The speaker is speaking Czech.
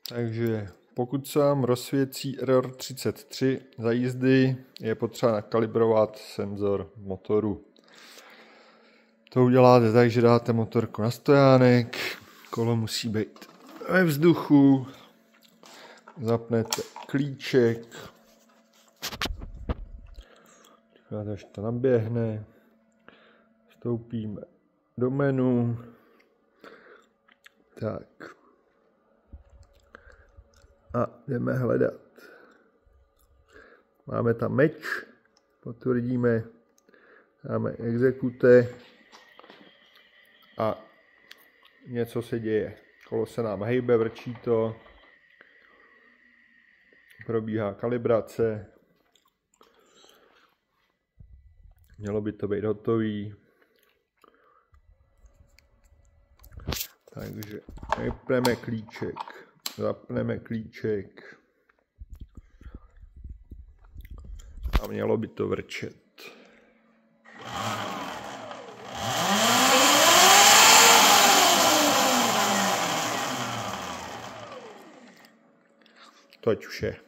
Takže pokud se vám rozsvěcí error 33 za jízdy, je potřeba nakalibrovat senzor motoru. To uděláte tak, že dáte motorku na stojánek, kolo musí být ve vzduchu, zapnete klíček, čekáte, až to naběhne, vstoupíme do menu, tak a jdeme hledat. Máme tam meč, potvrdíme, dáme exekute a něco se děje. Kolo se nám hejbe, vrčí to, probíhá kalibrace, mělo by to být hotový. Takže vypneme klíček, zapneme klíček a mělo by to vrčet. To ať už je.